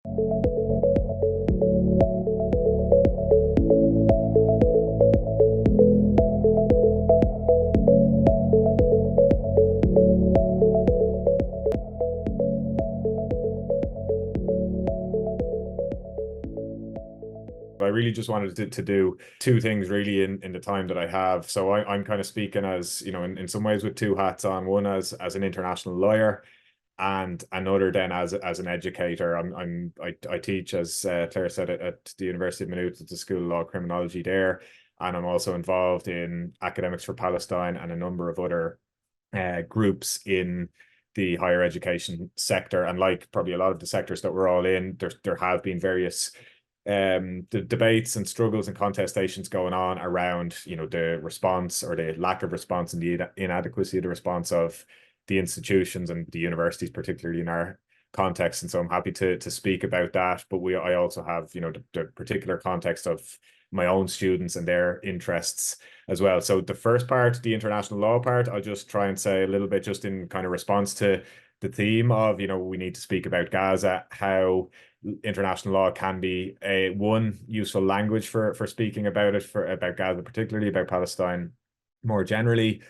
I really just wanted to do two things really in the time that I have. So I'm kind of speaking as, in some ways with two hats on, one as an international lawyer and another then as an educator. I teach, as Claire said, at the University of Maynooth at the School of Law Criminology there. And I'm also involved in Academics for Palestine and a number of other groups in the higher education sector. And like probably a lot of the sectors that we're all in, there have been various the debates and struggles and contestations going on around, the response or the lack of response and the inadequacy of the response of the institutions and the universities, particularly in our context. And so I'm happy to speak about that. But I also have, the particular context of my own students and their interests as well. So the first part, the international law part, I'll just try and say a little bit just in kind of response to the theme of, we need to speak about Gaza, how international law can be one useful language for speaking about it, about Gaza, particularly about Palestine more generally.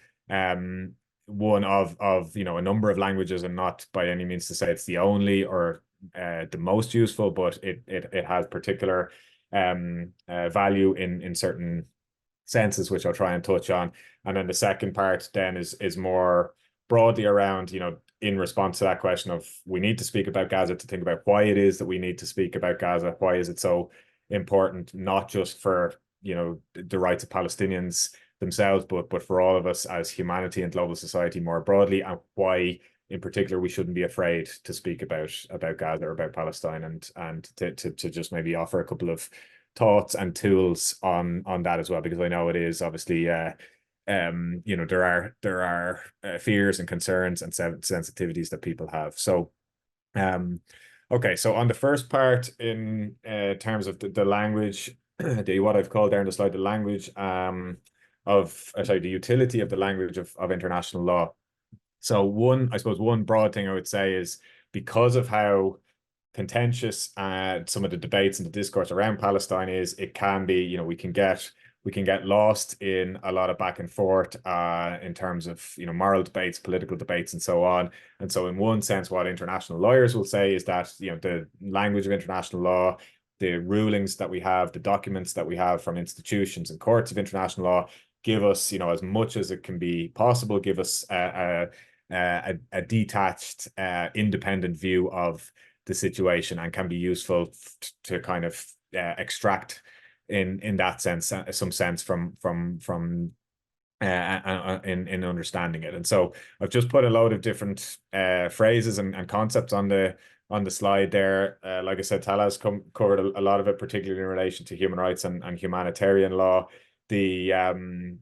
One of a number of languages, and not by any means to say it's the only or the most useful, but it has particular value in certain senses, which I'll try and touch on. And then the second part then is more broadly around, in response to that question of we need to speak about Gaza, to think about why it is that we need to speak about Gaza. Why is it so important, not just for, the rights of Palestinians themselves, but for all of us as humanity and global society more broadly, and why in particular we shouldn't be afraid to speak about Gaza or about Palestine, and to just maybe offer a couple of thoughts and tools on that as well, because I know it is obviously there are fears and concerns and sensitivities that people have. So okay, so on the first part, in terms of the language, what I've called there on the slide, the language the utility of the language of international law. So I suppose one broad thing I would say is, because of how contentious some of the debates and the discourse around Palestine is, it can be, we can get lost in a lot of back and forth in terms of, moral debates, political debates, and so on. And so in one sense, what international lawyers will say is that, the language of international law, the rulings that we have, the documents that we have from institutions and courts of international law give us, as much as it can be possible, give us a detached, independent view of the situation, and can be useful to kind of extract in that sense some sense from in understanding it. And so I've just put a load of different phrases and concepts on the slide there. Like I said, Talha has covered a lot of it, particularly in relation to human rights and humanitarian law. The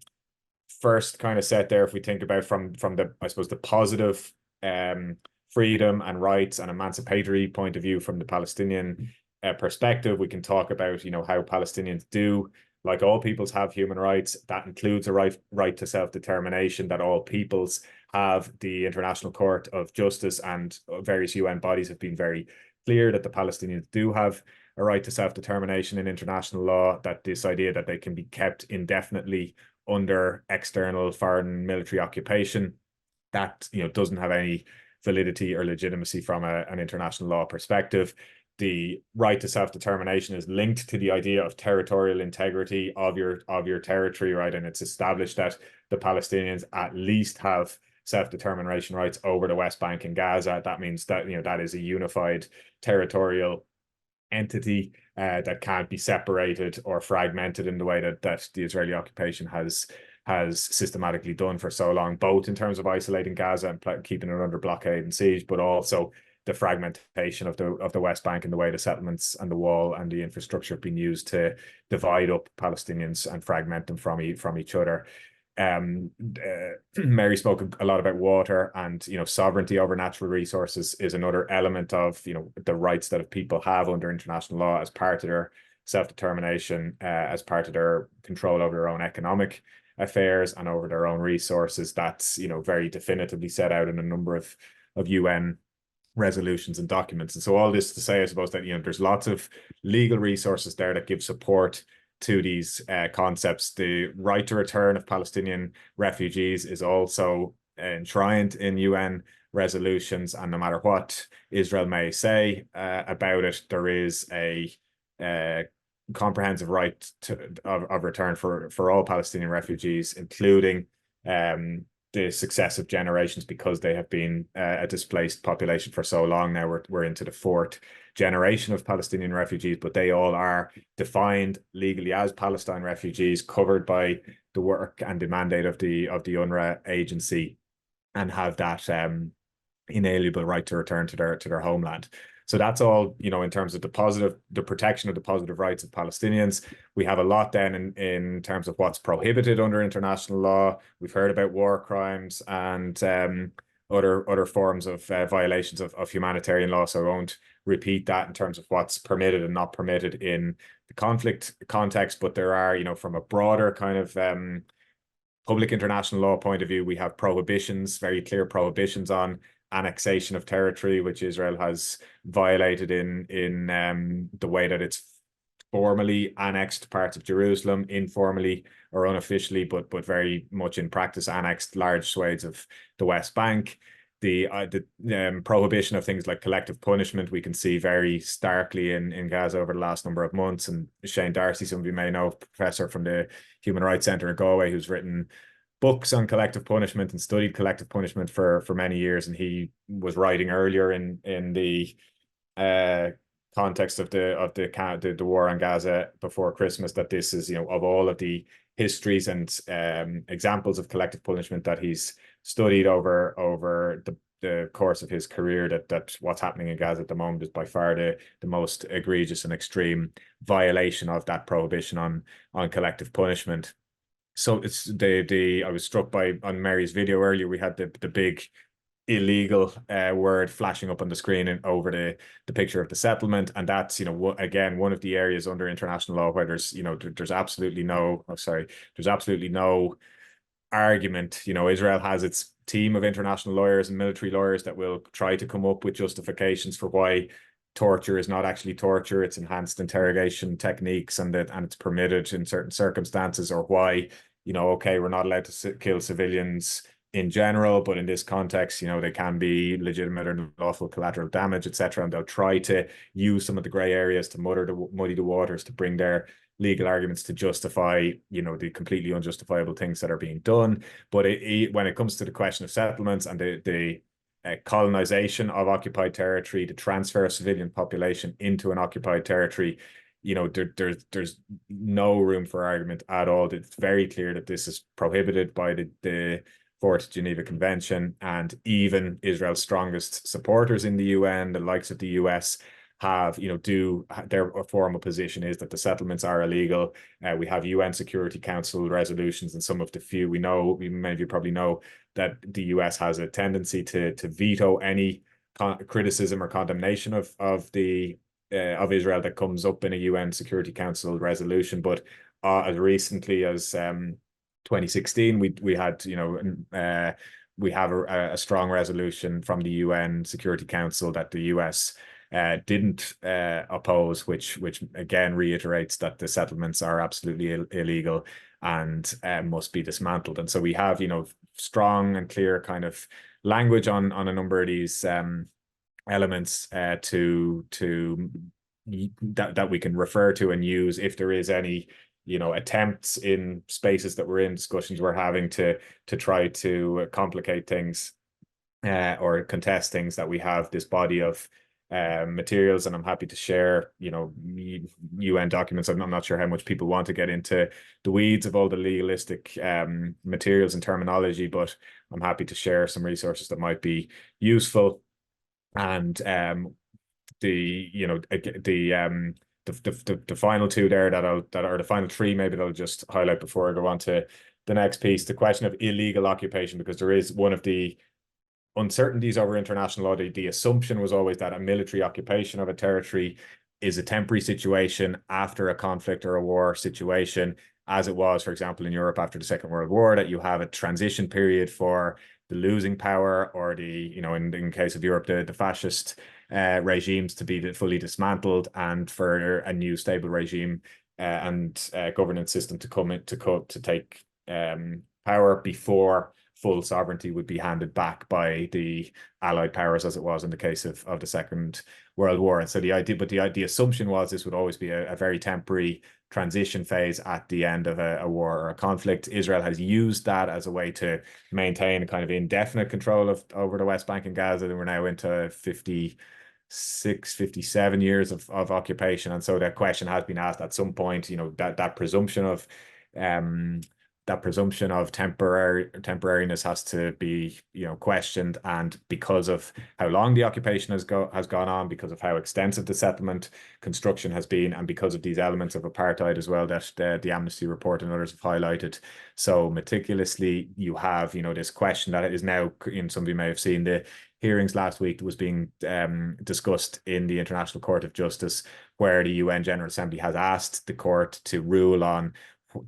first kind of set there, if we think about from the, I suppose, the positive freedom and rights and emancipatory point of view from the Palestinian perspective, we can talk about, how Palestinians do, like all peoples, have human rights. That includes a right to self-determination, that all peoples have. The International Court of Justice and various UN bodies have been very clear that the Palestinians do have a right to self-determination in international law, that this idea that they can be kept indefinitely under external foreign military occupation, that, doesn't have any validity or legitimacy from an international law perspective. The right to self-determination is linked to the idea of territorial integrity of your territory, right? And it's established that the Palestinians at least have self-determination rights over the West Bank and Gaza. That means that, that is a unified territorial entity that can't be separated or fragmented in the way that the Israeli occupation has systematically done for so long, both in terms of isolating Gaza and keeping it under blockade and siege, but also the fragmentation of the West Bank and the way the settlements and the wall and the infrastructure have been used to divide up Palestinians and fragment them from each other. Mary spoke a lot about water, and sovereignty over natural resources is another element of the rights that people have under international law as part of their self-determination, as part of their control over their own economic affairs and over their own resources. That's very definitively set out in a number of UN resolutions and documents. And so all this to say, I suppose, that, there's lots of legal resources there that give support to these concepts. The right to return of Palestinian refugees is also enshrined in UN resolutions, and no matter what Israel may say about it, there is a comprehensive right of return for all Palestinian refugees, including the successive generations, because they have been a displaced population for so long now. We're into the fourth generation of Palestinian refugees, but they all are defined legally as Palestine refugees, covered by the work and the mandate of the UNRWA agency, and have that inalienable right to return to their homeland. So that's all, in terms of the protection of the positive rights of Palestinians. We have a lot then in terms of what's prohibited under international law. We've heard about war crimes and other forms of violations of humanitarian law, so I won't repeat that in terms of what's permitted and not permitted in the conflict context. But there are, from a broader kind of public international law point of view, we have prohibitions, very clear prohibitions on annexation of territory, which Israel has violated in the way that it's formally annexed parts of Jerusalem, informally or unofficially, but very much in practice annexed large swathes of the West Bank. The prohibition of things like collective punishment, we can see very starkly in Gaza over the last number of months. And Shane Darcy, some of you may know, professor from the Human Rights Centre in Galway, who's written books on collective punishment and studied collective punishment for many years, and he was writing earlier in the context of the war on Gaza before Christmas that this is, of all of the histories and examples of collective punishment that he's studied over the course of his career, that what's happening in Gaza at the moment is by far the most egregious and extreme violation of that prohibition on collective punishment. So it's I was struck by, on Mary's video earlier, we had the big illegal word flashing up on the screen and over the picture of the settlement, and that's again one of the areas under international law where there's absolutely no argument. Israel has its team of international lawyers and military lawyers that will try to come up with justifications for why torture is not actually torture, it's enhanced interrogation techniques, and it's permitted in certain circumstances, or why, okay, we're not allowed to kill civilians in general, but in this context, they can be legitimate or lawful collateral damage, etc. And they'll try to use some of the gray areas to muddy the waters to bring their legal arguments to justify, the completely unjustifiable things that are being done. But when it comes to the question of settlements and the colonization of occupied territory, the transfer of civilian population into an occupied territory, there's no room for argument at all. It's very clear that this is prohibited by the Fourth Geneva Convention, and even Israel's strongest supporters in the UN, the likes of the US, have, their formal position is that the settlements are illegal. We have UN Security Council resolutions, and some of the few many of you probably know that the US has a tendency to veto any criticism or condemnation of Israel that comes up in a UN Security Council resolution. But as recently as 2016, we had, we have a strong resolution from the UN Security Council that the US didn't oppose, which again reiterates that the settlements are absolutely illegal and must be dismantled. And so we have, strong and clear kind of language on a number of these elements that we can refer to and use if there is any attempts in spaces that we're in, discussions we're having to try to complicate things or contest things, that we have this body of materials. And I'm happy to share UN documents. I'm not sure how much people want to get into the weeds of all the legalistic materials and terminology, but I'm happy to share some resources that might be useful. And the final two there that are the final three maybe that I'll just highlight before I go on to the next piece, the question of illegal occupation, because there is one of the uncertainties over international law. The assumption was always that a military occupation of a territory is a temporary situation after a conflict or a war situation, as it was, for example, in Europe after the Second World War, that you have a transition period for losing power, or in case of Europe, the fascist regimes to be fully dismantled, and for a new stable regime and governance system to come in to take power before full sovereignty would be handed back by the Allied powers, as it was in the case of the Second World War. And so the assumption was this would always be a very temporary transition phase at the end of a war or a conflict. Israel has used that as a way to maintain a kind of indefinite control over the West Bank and Gaza. And we're now into 57 years of occupation. And so that question has been asked at some point, that presumption of temporariness has to be, questioned. And because of how long the occupation has gone on, because of how extensive the settlement construction has been, and because of these elements of apartheid as well that the Amnesty report and others have highlighted so meticulously, you have, this question that is now, some of you may have seen the hearings last week that was being discussed in the International Court of Justice, where the UN General Assembly has asked the court to rule on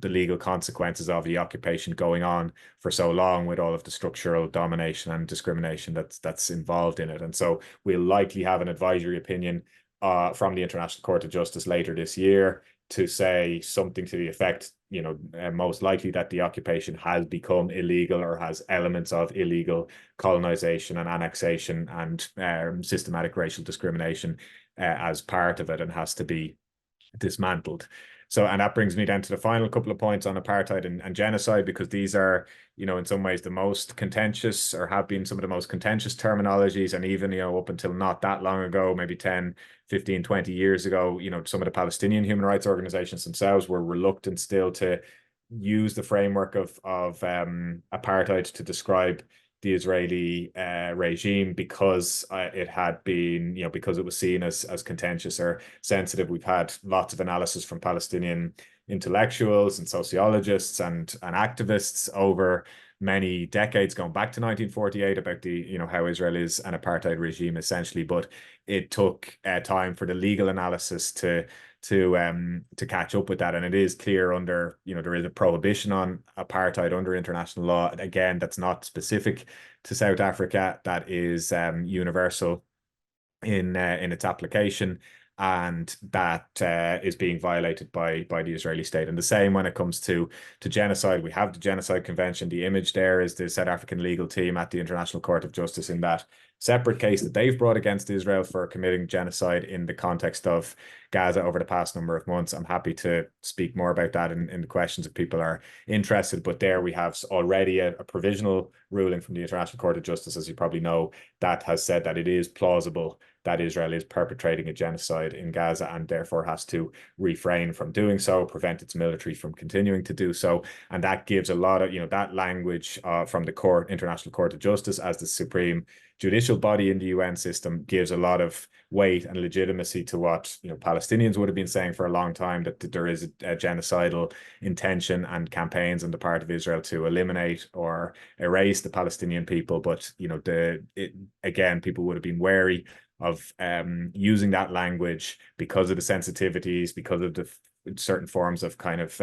the legal consequences of the occupation going on for so long, with all of the structural domination and discrimination that's involved in it. And so we'll likely have an advisory opinion from the International Court of Justice later this year to say something to the effect, most likely that the occupation has become illegal or has elements of illegal colonization and annexation and systematic racial discrimination as part of it, and has to be dismantled. So, and that brings me then to the final couple of points on apartheid and genocide, because these are, in some ways the most contentious, or have been some of the most contentious terminologies. And even, up until not that long ago, maybe 10, 15, 20 years ago, some of the Palestinian human rights organizations themselves were reluctant still to use the framework of apartheid to describe the Israeli regime, because it had been, because it was seen as contentious or sensitive. We've had lots of analysis from Palestinian intellectuals and sociologists and activists over many decades, going back to 1948, about the, how Israel is an apartheid regime essentially. But it took time for the legal analysis to catch up with that. And it is clear under, there is a prohibition on apartheid under international law. Again, that's not specific to South Africa. That is universal in its application, and that is being violated by the Israeli state. And the same when it comes to genocide. We have the Genocide Convention. The image there is the South African legal team at the International Court of Justice in that separate case that they've brought against Israel for committing genocide in the context of Gaza over the past number of months. I'm happy to speak more about that in the questions if people are interested. But there we have already a provisional ruling from the International Court of Justice, as you probably know, that has said that it is plausible that Israel is perpetrating a genocide in Gaza, and therefore has to refrain from doing so, prevent its military from continuing to do so. And that gives a lot of, that language from the International Court of Justice as the supreme judicial body in the UN system gives a lot of weight and legitimacy to what, Palestinians would have been saying for a long time, that there is a genocidal intention and campaigns on the part of Israel to eliminate or erase the Palestinian people. But, again, people would have been wary of using that language because of the sensitivities, because of the certain forms of kind of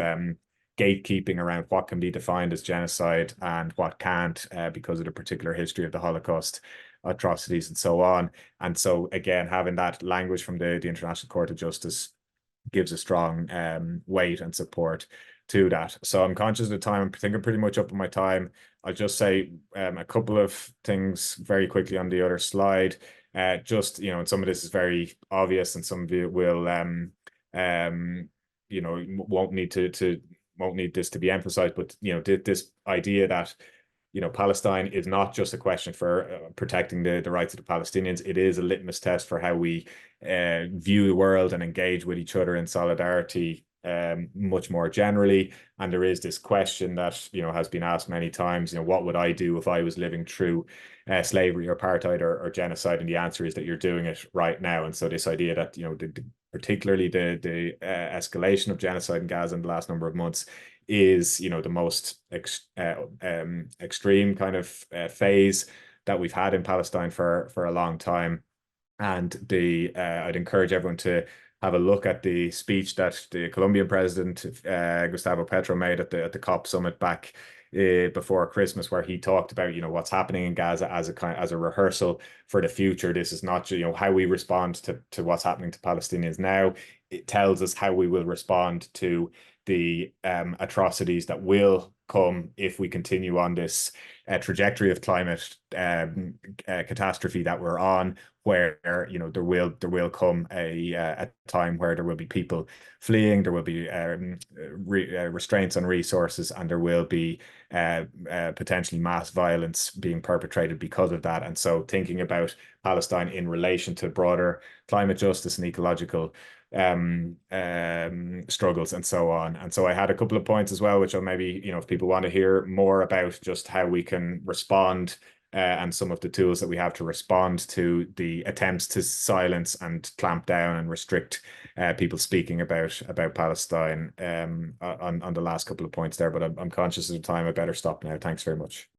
gatekeeping around what can be defined as genocide and what can't, because of the particular history of the Holocaust atrocities and so on. And so, again, having that language from the International Court of Justice gives a strong weight and support to that. So I'm conscious of the time. I think I'm pretty much up on my time. I'll just say a couple of things very quickly on the other slide. Just, and some of this is very obvious, and some of you will, won't need this to be emphasized, but, this idea that, Palestine is not just a question for protecting the rights of the Palestinians. It is a litmus test for how we view the world and engage with each other in solidarity much more generally. And there is this question that, has been asked many times, what would I do if I was living through slavery or apartheid or genocide? And the answer is that you're doing it right now. And so this idea that, particularly the escalation of genocide in Gaza in the last number of months is, the most extreme kind of phase that we've had in Palestine for a long time. And I'd encourage everyone to have a look at the speech that the Colombian president, Gustavo Petro, made at the COP summit back before Christmas, where he talked about, you know, what's happening in Gaza as a as a rehearsal for the future. This is not, you know, how we respond to what's happening to Palestinians now. It tells us how we will respond to the atrocities that will come if we continue on this trajectory of climate catastrophe that we're on, where, you know, there will come a time where there will be people fleeing, there will be restraints on resources, and there will be potentially mass violence being perpetrated because of that. And so thinking about Palestine in relation to broader climate justice and ecological struggles and so on. And so I had a couple of points as well, which I'll maybe, you know, if people want to hear more about just how we can respond and some of the tools that we have to respond to the attempts to silence and clamp down and restrict people speaking about Palestine on the last couple of points there. But I'm conscious of the time. I better stop now. Thanks very much.